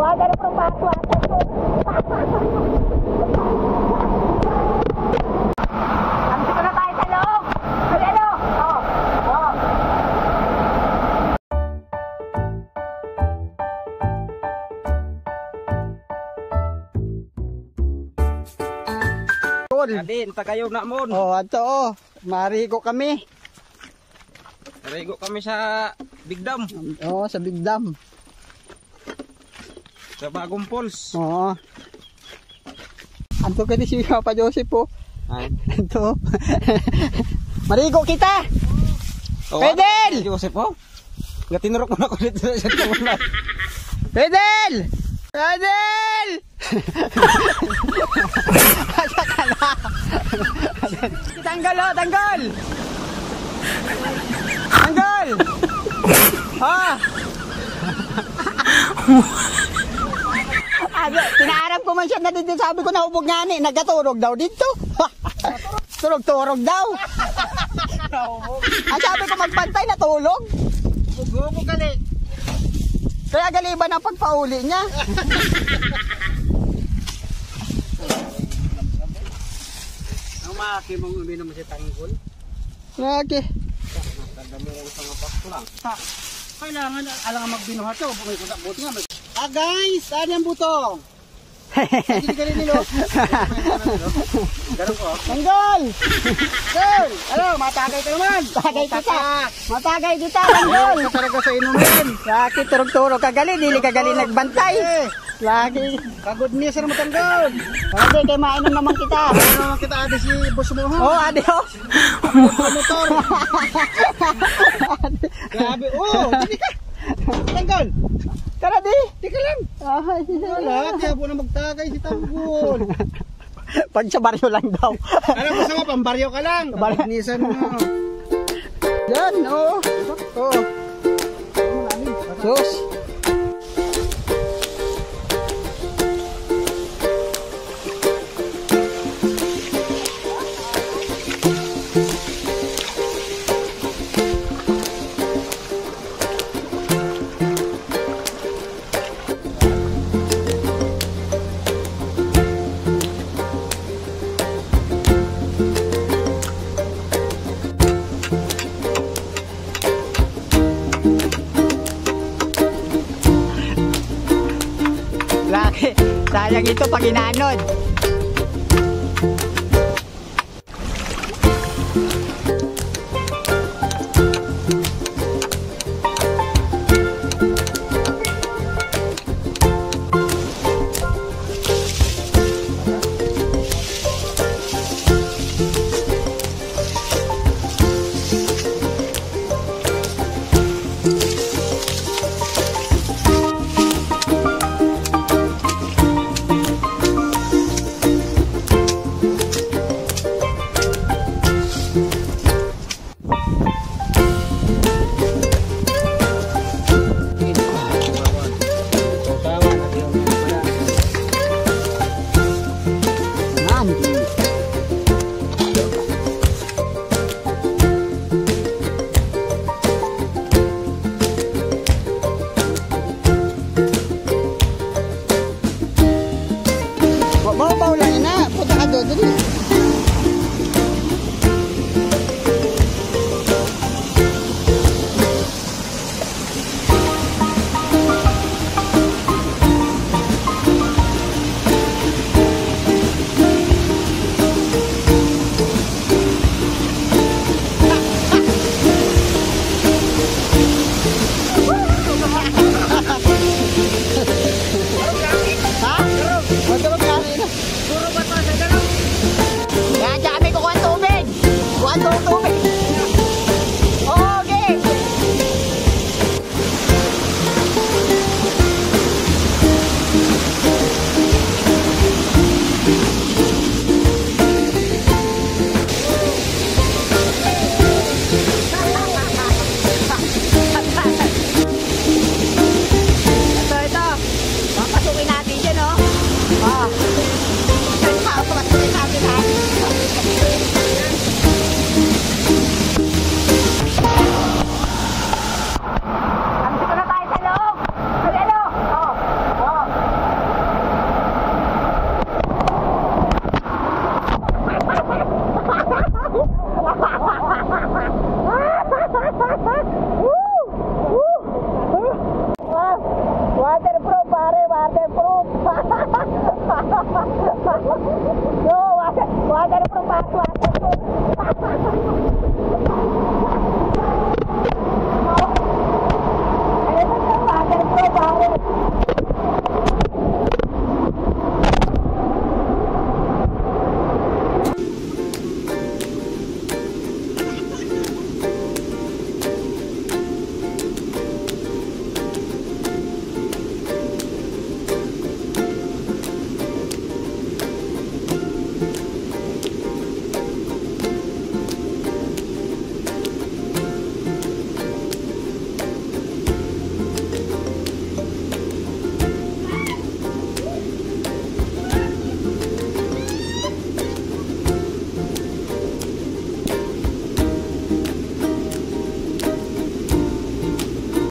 Tawagan na pang pato-atas ko. Andito na tayo sa loob. Ano? Oo. Oo. Adin, tagayo na mon. Oh, ato oh. Marigo kami. Marigo kami sa Big Dam. Oh, sa Big Dam. Sa Bagong Falls. Oo. Anto ka di si Papa Joseph po. Ay. Anto. Marigo kita. Oh, Pedel! Joseph oh. Gatinurok mo na ko dito sa tuwan. Pedel! Pedel! Asa ka na? Tanggal oh, tanggal! Tanggal! Ah! Tinaarap ko man siya na dito, sabi ko nahubog nga ni, nagaturog daw dito. Turog-turog daw. Ang sabi ko magpantay, natulog. Bubog gali. Kaya galiban ang pagpauli niya. Ang maki mong uminom si Tanggol. Lagi. Tanda mo ko sa pasto lang. Kailangan alang magbinuhat to, bumay ko na buti nga. Ah guys, saan yung butong? Hindi galing nilo. Ganun ko. Tanggol! Girl! Ano, matagay ka naman. Matagay kita. Matagay kita, Tanggol. Talaga sa inumin. Lagi turog-turog kagali, dili kagali nagbantay. Lagi. Pagod niya sa Tanggol. Lagi, kay mainom naman kita. Ano naman kita ade si boss mo ha? Oh, ade oh. Motor. Grabe. Oh, hindi ka. Tanggol. Tara di. Tika lang. Ay, Wala, kaya po na magtagay si Tanggol. pag sa baryo lang daw. Alam mo sa pambaryo ka lang. Nisan mo. Yan, oh. Oh. Sus. Sayang ito pag inanod. water po.